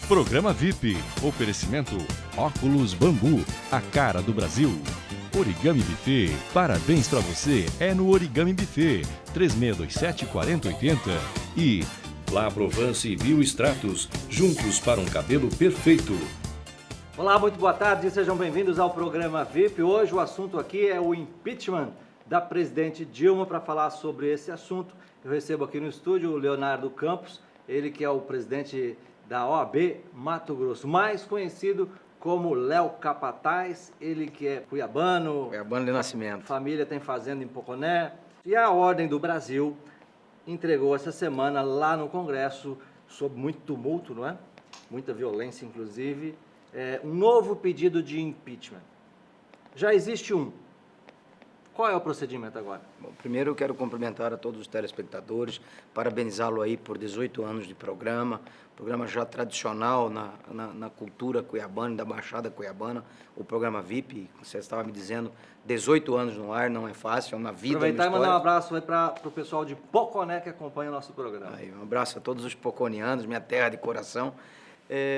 Programa VIP. Oferecimento Óculos Bambu, a cara do Brasil. Origami Buffet. Parabéns pra você. É no Origami Buffet. 3627-4080. E La Provence e Biostratos. Juntos para um cabelo perfeito. Olá, muito boa tarde. Sejam bem-vindos ao programa VIP. Hoje o assunto aqui é o impeachment da presidente Dilma. Para falar sobre esse assunto, eu recebo aqui no estúdio o Leonardo Campos, ele que é o presidente da OAB Mato Grosso, mais conhecido como Léo Capataz, ele que é cuiabano. Cuiabano de nascimento. Família tem fazenda em Poconé. E a Ordem do Brasil entregou essa semana lá no Congresso, sob muito tumulto, não é? Muita violência, inclusive, um novo pedido de impeachment. Já existe um. Qual é o procedimento agora? Bom, primeiro eu quero cumprimentar a todos os telespectadores, parabenizá-lo aí por 18 anos de programa já tradicional na cultura cuiabana, da Baixada Cuiabana, o programa VIP, você estava me dizendo, 18 anos no ar, não é fácil, é uma vida, aproveitar e mandar um abraço para o pessoal de Poconé que acompanha o nosso programa. Aí, um abraço a todos os poconianos, minha terra de coração.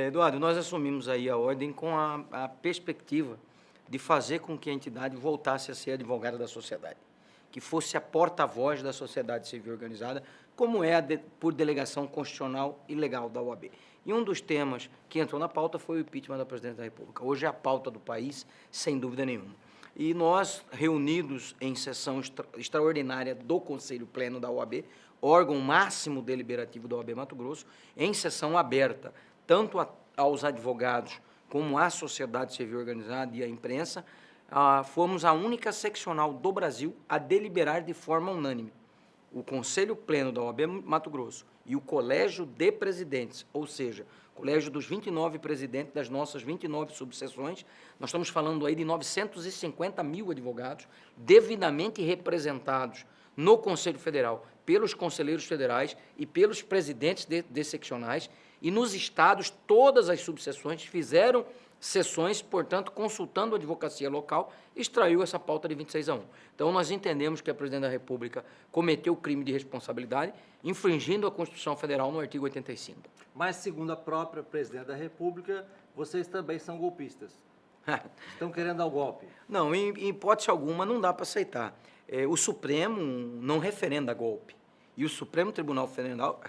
Eduardo, nós assumimos aí a ordem com a perspectiva de fazer com que a entidade voltasse a ser advogada da sociedade, que fosse a porta-voz da sociedade civil organizada, como é por delegação constitucional e legal da OAB. E um dos temas que entrou na pauta foi o impeachment da Presidente da República. Hoje é a pauta do país, sem dúvida nenhuma. E nós, reunidos em sessão extraordinária do Conselho Pleno da OAB, órgão máximo deliberativo da OAB Mato Grosso, em sessão aberta, tanto aos advogados como à sociedade civil organizada e à imprensa, fomos a única seccional do Brasil a deliberar de forma unânime. O Conselho Pleno da OAB Mato Grosso e o Colégio de Presidentes, ou seja, o colégio dos 29 presidentes das nossas 29 subseções, nós estamos falando aí de 950 mil advogados devidamente representados no Conselho Federal, pelos conselheiros federais e pelos presidentes de seccionais, e nos estados, todas as subseções fizeram sessões, portanto, consultando a advocacia local, extraiu essa pauta de 26 a 1. Então, nós entendemos que a Presidente da República cometeu crime de responsabilidade, infringindo a Constituição Federal no artigo 85. Mas, segundo a própria Presidente da República, vocês também são golpistas. Estão querendo dar o golpe. Não, em hipótese alguma, não dá para aceitar. O Supremo não referenda golpe. E o Supremo Tribunal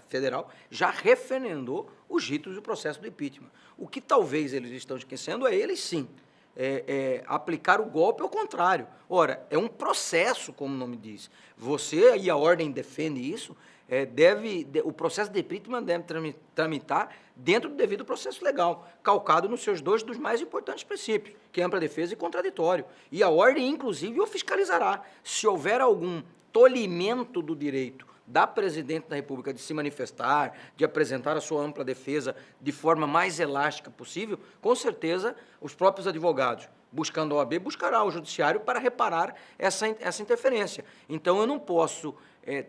Federal já referendou os ritos do processo do impeachment. O que talvez eles estão esquecendo é eles, sim, aplicar o golpe ao contrário. Ora, é um processo, como o nome diz. Você e a ordem defende isso, o processo de impeachment deve tramitar dentro do devido processo legal, calcado nos seus dois dos mais importantes princípios, que é ampla defesa e contraditório. E a ordem, inclusive, o fiscalizará. Se houver algum tolimento do direito da Presidente da República de se manifestar, de apresentar a sua ampla defesa de forma mais elástica possível, com certeza os próprios advogados, buscando a OAB, buscará o judiciário para reparar essa interferência. Então, eu não posso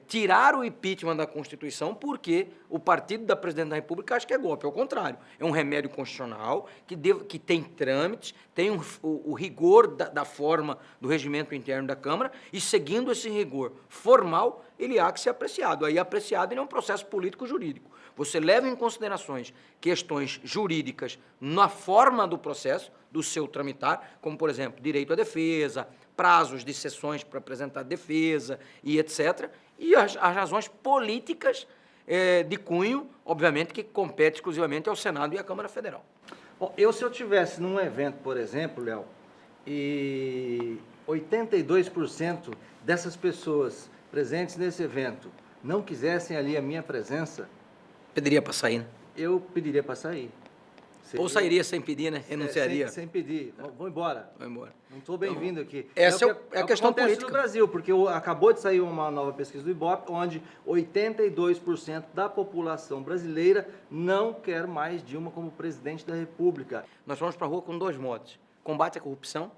tirar o impeachment da Constituição porque o partido da Presidente da República acha que é golpe. Ao contrário, é um remédio constitucional que tem trâmites, tem o rigor da forma do regimento interno da Câmara e, seguindo esse rigor formal, ele há que ser apreciado. Aí, apreciado, ele é um processo político-jurídico. Você leva em considerações questões jurídicas na forma do processo, do seu tramitar, como, por exemplo, direito à defesa, prazos de sessões para apresentar defesa e etc., e as razões políticas de cunho, obviamente, que compete exclusivamente ao Senado e à Câmara Federal. Bom, se eu tivesse num evento, por exemplo, Léo, e 82% dessas pessoas presentes nesse evento não quisessem ali a minha presença... Pediria para sair, né? Eu pediria para sair. Ou sairia sem pedir, né? Renunciaria. Sem pedir. Vou embora. Vou embora. Não estou bem-vindo aqui. Essa é a questão política. No Brasil, porque acabou de sair uma nova pesquisa do Ibope, onde 82% da população brasileira não quer mais Dilma como presidente da República. Nós vamos para a rua com dois modos. Combate à corrupção,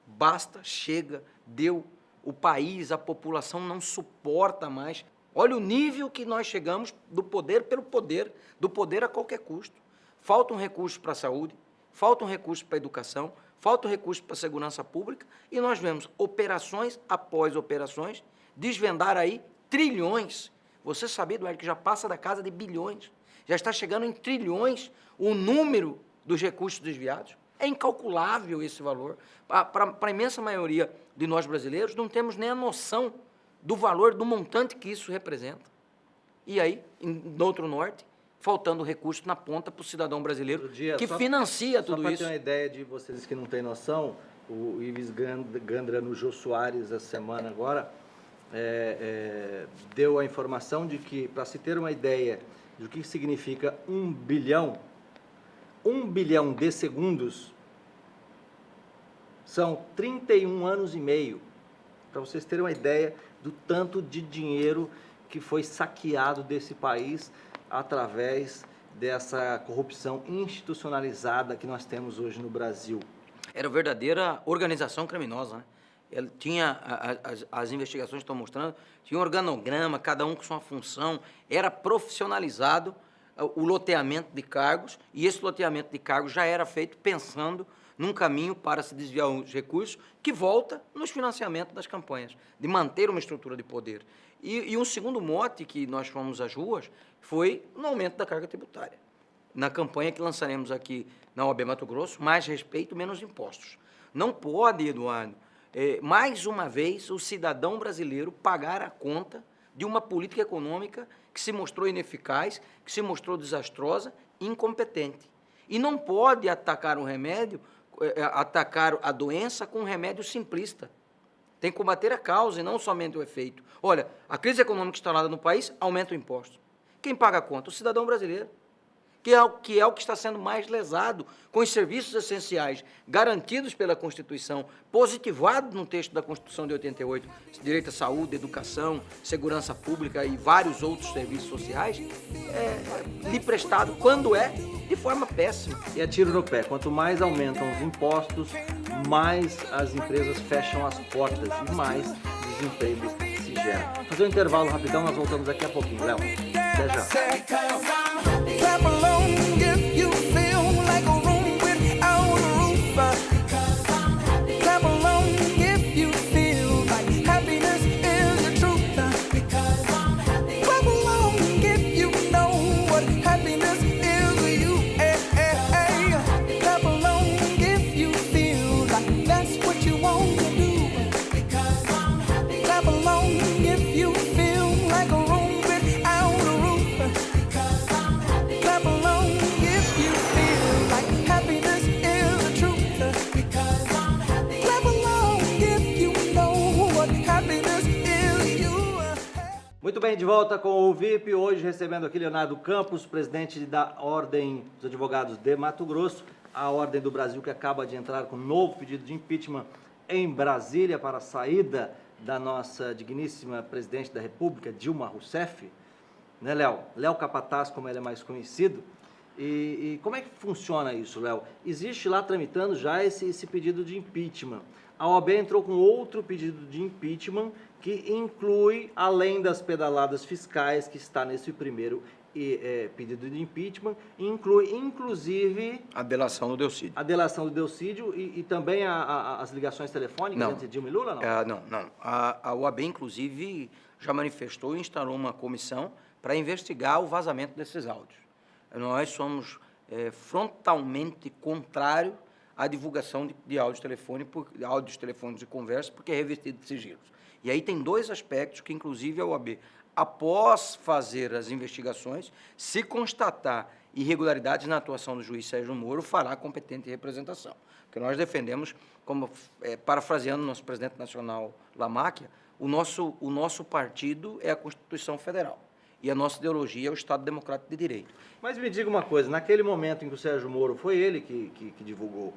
basta, chega, deu. O país, a população não suporta mais. Olha o nível que nós chegamos do poder pelo poder, do poder a qualquer custo. Faltam recursos para a saúde, faltam recursos para a educação, faltam recursos para a segurança pública e nós vemos operações após operações desvendar aí trilhões. Você sabia, Eduardo, que já passa da casa de bilhões. Já está chegando em trilhões o número dos recursos desviados. É incalculável esse valor. Para a imensa maioria de nós brasileiros, não temos nem a noção do valor, do montante que isso representa. E aí, no outro norte, faltando recurso na ponta para o cidadão brasileiro que financia tudo isso. Só para ter uma ideia de vocês que não têm noção, o Ives Gandra no Jô Soares, essa semana agora, deu a informação de que, para se ter uma ideia do que significa 1 bilhão de segundos, são 31 anos e meio, para vocês terem uma ideia do tanto de dinheiro que foi saqueado desse país através dessa corrupção institucionalizada que nós temos hoje no Brasil. Era verdadeira organização criminosa, né? Ele tinha, as investigações estão mostrando, tinha um organograma, cada um com sua função, era profissionalizado o loteamento de cargos, e esse loteamento de cargos já era feito pensando num caminho para se desviar os recursos que volta nos financiamentos das campanhas, de manter uma estrutura de poder. E um segundo mote que nós fomos às ruas foi no aumento da carga tributária. Na campanha que lançaremos aqui na OAB Mato Grosso, mais respeito, menos impostos. Não pode, Eduardo, mais uma vez, o cidadão brasileiro pagar a conta de uma política econômica que se mostrou ineficaz, que se mostrou desastrosa, incompetente. E não pode atacar o remédio, atacar a doença com um remédio simplista. Tem que combater a causa e não somente o efeito. Olha, a crise econômica instalada no país aumenta o imposto. Quem paga a conta? O cidadão brasileiro, que é o que está sendo mais lesado, com os serviços essenciais garantidos pela Constituição, positivado no texto da Constituição de 88, direito à saúde, educação, segurança pública e vários outros serviços sociais, lhe prestado, quando de forma péssima. E é tiro no pé. Quanto mais aumentam os impostos, mais as empresas fecham as portas e mais desemprego se gera. Vou fazer um intervalo rapidão, nós voltamos daqui a pouquinho. Léo, até já. Clap along if you feel like a room without a roof. Clap along if you feel like happiness is the truth. Clap along if you know what happiness is to you. Clap along if you feel like that's what you want to do. Clap along if you feel like a room without a roof. Clap along if you feel like happiness is the truth. Clap along if you know what happiness is you. Muito bem, de volta com o VIP, hoje recebendo aqui Leonardo Campos, presidente da Ordem dos Advogados de Mato Grosso, a Ordem do Brasil que acaba de entrar com um novo pedido de impeachment em Brasília para a saída da nossa digníssima presidente da República, Dilma Rousseff, né, Léo? Léo Capataz, como ele é mais conhecido. E como é que funciona isso, Léo? Existe lá tramitando já esse pedido de impeachment. A OAB entrou com outro pedido de impeachment que inclui, além das pedaladas fiscais que está nesse primeiro pedido de impeachment, inclui inclusive A delação do Delcídio. a delação do Delcídio e também as ligações telefônicas Não. entre Dilma e Lula, não? Não. A OAB, inclusive, já manifestou e instaurou uma comissão para investigar o vazamento desses áudios. Nós somos frontalmente contrários à divulgação de áudios telefônicos e conversas, porque é revestido de sigilos. E aí tem dois aspectos que, inclusive, a OAB, após fazer as investigações, se constatar irregularidades na atuação do juiz Sérgio Moro, fará competente representação. Porque nós defendemos, como parafraseando nosso presidente nacional Lamáquia, o nosso partido é a Constituição Federal. E a nossa ideologia é o Estado Democrático de Direito. Mas me diga uma coisa, naquele momento em que o Sérgio Moro, foi ele que divulgou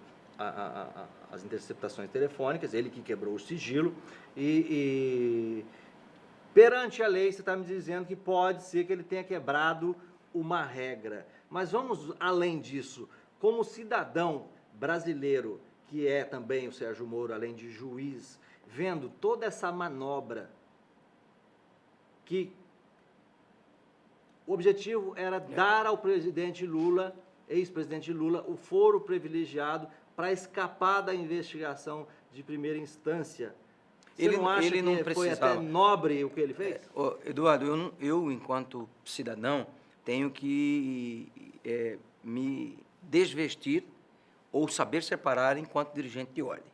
as interceptações telefônicas, ele que quebrou o sigilo, e perante a lei você está me dizendo que pode ser que ele tenha quebrado uma regra. Mas vamos além disso, como cidadão brasileiro, que é também o Sérgio Moro, além de juiz, vendo toda essa manobra que o objetivo era dar ao presidente Lula, ex-presidente Lula, o foro privilegiado para escapar da investigação de primeira instância. Você não acha que foi até nobre o que ele fez? Eduardo, eu, enquanto cidadão, tenho que me desvestir ou saber separar enquanto dirigente de ordem.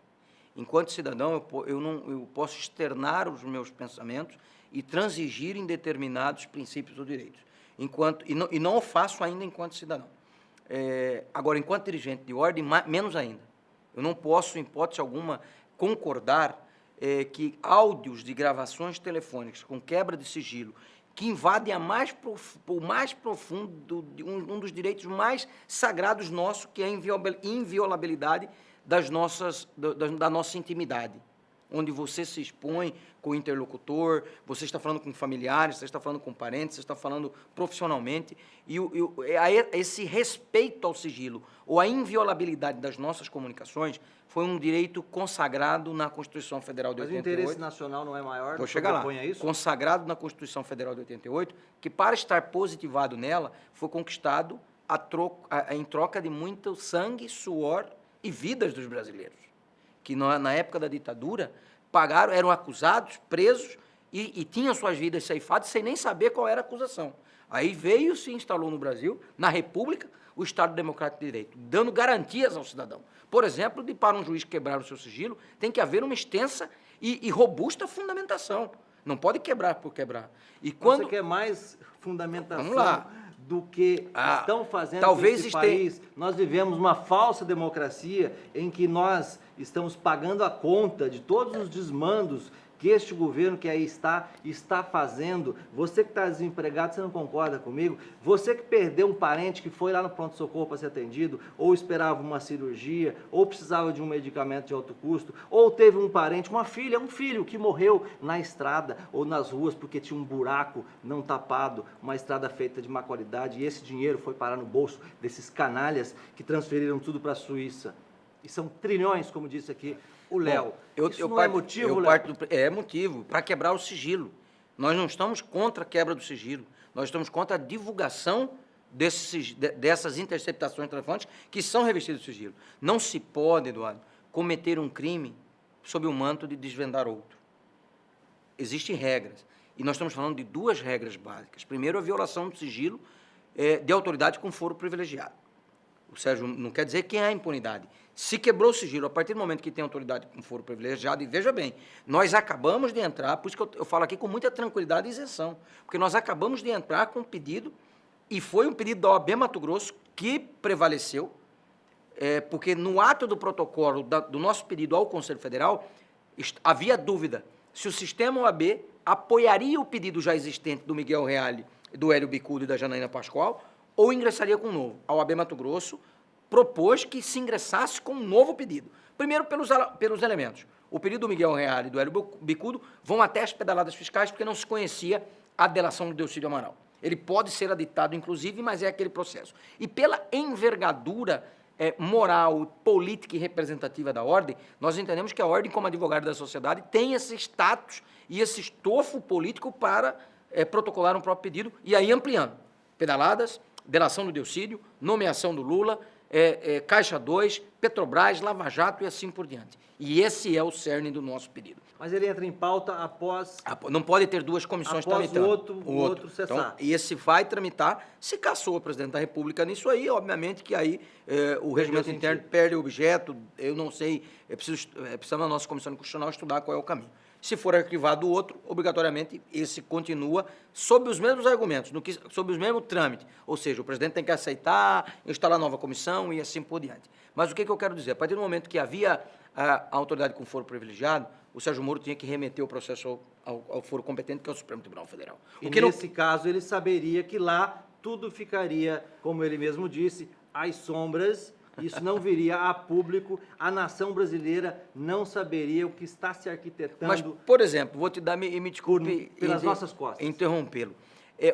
Enquanto cidadão, eu posso externar os meus pensamentos e transigir em determinados princípios ou direitos. E não o faço ainda enquanto cidadão. Agora, enquanto dirigente de ordem, menos ainda. Eu não posso, em hipótese alguma, concordar que áudios de gravações telefônicas com quebra de sigilo, que invadem o mais profundo, um dos direitos mais sagrados nossos, que é a inviolabilidade da nossa intimidade, onde você se expõe com o interlocutor, você está falando com familiares, você está falando com parentes, você está falando profissionalmente, e esse respeito ao sigilo, ou a inviolabilidade das nossas comunicações, foi um direito consagrado na Constituição Federal de 88. Mas o interesse nacional não é maior? Vou chegar lá. Isso? Consagrado na Constituição Federal de 88, que para estar positivado nela, foi conquistado em troca de muito sangue, suor e vidas dos brasileiros, que na época da ditadura eram acusados, presos e tinham suas vidas ceifadas sem nem saber qual era a acusação. Aí veio e se instalou no Brasil, na República, o Estado Democrático de Direito, dando garantias ao cidadão. Por exemplo, para um juiz quebrar o seu sigilo, tem que haver uma extensa e robusta fundamentação. Não pode quebrar por quebrar. E quando você quer mais fundamentação? Vamos lá. Do que estão fazendo talvez nesse país. Nós vivemos uma falsa democracia em que nós estamos pagando a conta de todos os desmandos que este governo que aí está fazendo. Você que está desempregado, você não concorda comigo? Você que perdeu um parente que foi lá no pronto-socorro para ser atendido, ou esperava uma cirurgia, ou precisava de um medicamento de alto custo, ou teve um parente, um filho que morreu na estrada ou nas ruas porque tinha um buraco não tapado, uma estrada feita de má qualidade, e esse dinheiro foi parar no bolso desses canalhas que transferiram tudo para a Suíça. E são trilhões, como disse aqui o Léo. Isso não é motivo, Léo? É motivo para quebrar o sigilo. Nós não estamos contra a quebra do sigilo. Nós estamos contra a divulgação dessas interceptações telefônicas que são revestidas de sigilo. Não se pode, Eduardo, cometer um crime sob o manto de desvendar outro. Existem regras. E nós estamos falando de duas regras básicas. Primeiro, a violação do sigilo de autoridade com foro privilegiado. O Sérgio não quer dizer que há impunidade. Se quebrou o sigilo, a partir do momento que tem autoridade com foro privilegiado, e veja bem, nós acabamos de entrar, por isso que eu falo aqui com muita tranquilidade e isenção, porque nós acabamos de entrar com um pedido, e foi um pedido da OAB Mato Grosso que prevaleceu, porque no ato do protocolo do nosso pedido ao Conselho Federal, havia dúvida se o sistema OAB apoiaria o pedido já existente do Miguel Reale, do Hélio Bicudo e da Janaína Pascoal, ou ingressaria com um novo. A OAB Mato Grosso propôs que se ingressasse com um novo pedido. Primeiro, pelos elementos. O pedido do Miguel Reale e do Hélio Bicudo vão até as pedaladas fiscais, porque não se conhecia a delação do Delcídio Amaral. Ele pode ser aditado, inclusive, mas é aquele processo. E pela envergadura moral, política e representativa da ordem, nós entendemos que a ordem, como advogado da sociedade, tem esse status e esse estofo político para protocolar um próprio pedido, e aí ampliando. Pedaladas, delação do Delcídio, nomeação do Lula, Caixa 2, Petrobras, Lava Jato e assim por diante. E esse é o cerne do nosso pedido. Mas ele entra em pauta após... Não pode ter duas comissões tramitando. O outro cessar. Então, e esse vai tramitar, se cassou o presidente da República nisso aí, obviamente que aí o regimento interno perde o objeto, eu não sei, precisamos da nossa Comissão Constitucional estudar qual é o caminho. Se for arquivado o outro, obrigatoriamente, esse continua sob os mesmos argumentos, sob os mesmos trâmites. Ou seja, o presidente tem que aceitar, instalar nova comissão e assim por diante. Mas o que eu quero dizer? A partir do momento que havia a autoridade com foro privilegiado, o Sérgio Moro tinha que remeter o processo ao foro competente, que é o Supremo Tribunal Federal. Nesse caso, ele saberia que lá tudo ficaria, como ele mesmo disse, às sombras. Isso não viria a público, a nação brasileira não saberia o que está se arquitetando. Mas, por exemplo, vou te dar, me desculpe... Pelas nossas costas. Interrompê-lo.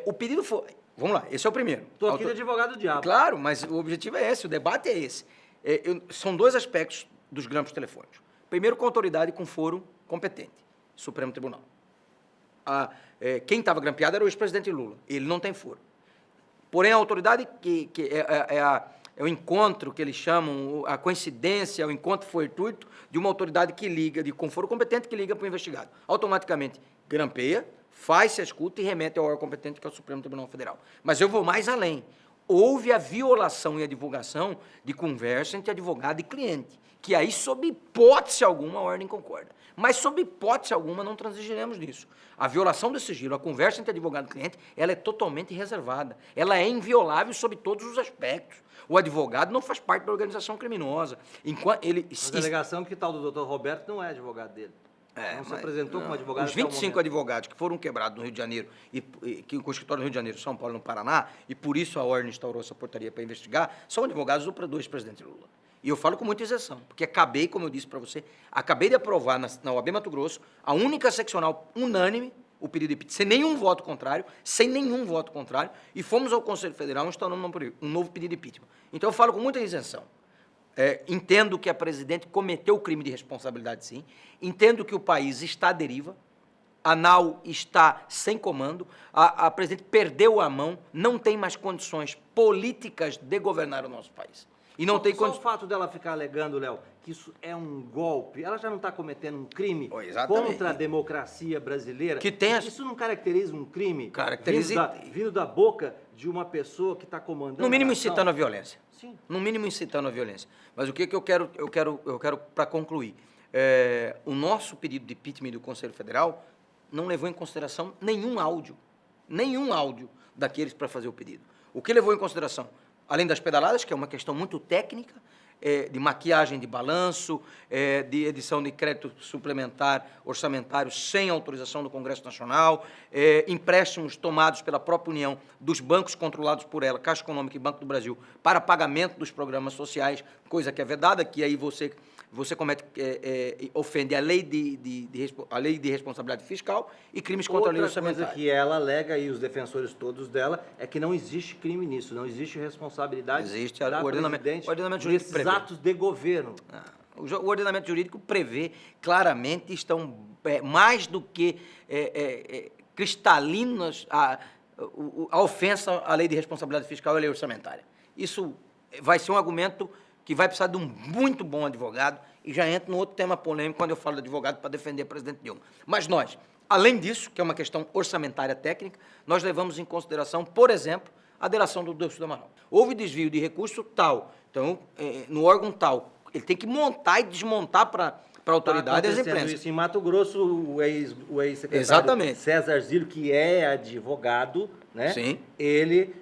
O pedido foi... Vamos lá, esse é o primeiro. Estou aqui de advogado do diabo. Claro, mas o objetivo é esse, o debate é esse. São dois aspectos dos grampos telefônicos. Primeiro, com autoridade com foro competente, Supremo Tribunal. Quem estava grampeado era o ex-presidente Lula. Ele não tem foro. Porém, a autoridade que é o encontro que eles chamam, a coincidência, o encontro fortuito de uma autoridade que liga, com foro competente, que liga para o investigado. Automaticamente grampeia, faz-se a escuta e remete ao órgão competente, que é o Supremo Tribunal Federal. Mas eu vou mais além. Houve a violação e a divulgação de conversa entre advogado e cliente, que aí, sob hipótese alguma, a ordem concorda. Mas, sob hipótese alguma, não transigiremos nisso. A violação do sigilo, a conversa entre advogado e cliente, ela é totalmente reservada. Ela é inviolável sob todos os aspectos. O advogado não faz parte da organização criminosa. Enquanto ele... Mas a alegação que tal do doutor Roberto não é advogado dele. Não se apresentou como advogado. Os 25 advogados que foram quebrados no Rio de Janeiro, com o escritório no Rio de Janeiro, São Paulo e no Paraná, e por isso a ordem instaurou essa portaria para investigar, são advogados do ex-presidente Lula. E eu falo com muita isenção, porque acabei, como eu disse para você, acabei de aprovar na OAB Mato Grosso a única seccional unânime, o pedido de impeachment, sem nenhum voto contrário, e fomos ao Conselho Federal instaurando um novo pedido de impeachment. Então eu falo com muita isenção. Entendo que a presidente cometeu o crime de responsabilidade, sim. Entendo que o país está à deriva. A NAU está sem comando. A presidente perdeu a mão, não tem mais condições políticas de governar o nosso país. E não tem Só o fato dela ficar alegando, Léo, que isso é um golpe, ela já não está cometendo um crime contra a democracia brasileira? Isso não caracteriza um crime vindo da boca de uma pessoa que está comandando? No mínimo incitando a violência. Sim. No mínimo incitando a violência. Mas o que eu quero para concluir? O nosso pedido de impeachment do Conselho Federal não levou em consideração nenhum áudio daqueles para fazer o pedido. O que levou em consideração? Além das pedaladas, que é uma questão muito técnica, de maquiagem de balanço, de edição de crédito suplementar orçamentário sem autorização do Congresso Nacional, empréstimos tomados pela própria União dos bancos controlados por ela, Caixa Econômica e Banco do Brasil, para pagamento dos programas sociais, coisa que é vedada, que aí você comete, ofende a lei de responsabilidade fiscal e crimes contra a lei orçamentária. Outra coisa que ela alega, e os defensores todos dela, é que não existe crime nisso, não existe responsabilidade da presidente nesses atos de governo. O ordenamento jurídico prevê claramente, estão mais do que cristalinas a ofensa à lei de responsabilidade fiscal e à lei orçamentária. Isso vai ser um argumento que vai precisar de um muito bom advogado, e já entra no outro tema polêmico quando eu falo de advogado para defender o presidente Dilma. Mas nós, além disso, que é uma questão orçamentária técnica, nós levamos em consideração, por exemplo, a delação do Delcio do Amaral. Houve desvio de recurso tal, então, no órgão tal, ele tem que montar e desmontar para a autoridade e as empresas. Isso em Mato Grosso, o ex-secretário César Zílio, que é advogado, né? Sim. Ele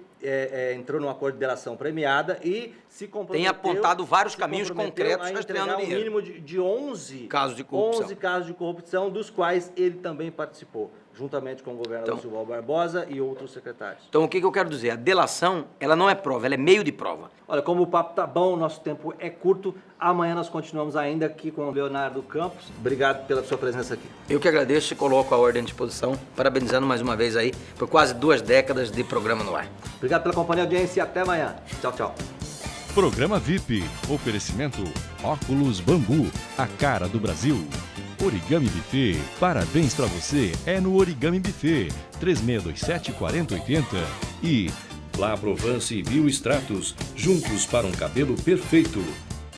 entrou num acordo de delação premiada e se comprometeu... Tem apontado vários caminhos concretos rastreando dinheiro. Um mínimo de 11 casos de corrupção. 11 casos de corrupção, dos quais ele também participou, juntamente com o governador Silval Barbosa e outros secretários. Então, o que eu quero dizer? A delação, ela não é prova, ela é meio de prova. Olha, como o papo tá bom, o nosso tempo é curto, amanhã nós continuamos ainda aqui com o Leonardo Campos. Obrigado pela sua presença aqui. Eu que agradeço e coloco a ordem à disposição, parabenizando mais uma vez aí por quase 2 décadas de programa no ar. Obrigado pela companhia, audiência e até amanhã. Tchau, tchau. Programa VIP. Oferecimento Óculos Bambu, a cara do Brasil. Origami Buffet. Parabéns pra você. É no Origami Buffet. 3627-4080. E La Provence e Bioextratos. Juntos para um cabelo perfeito.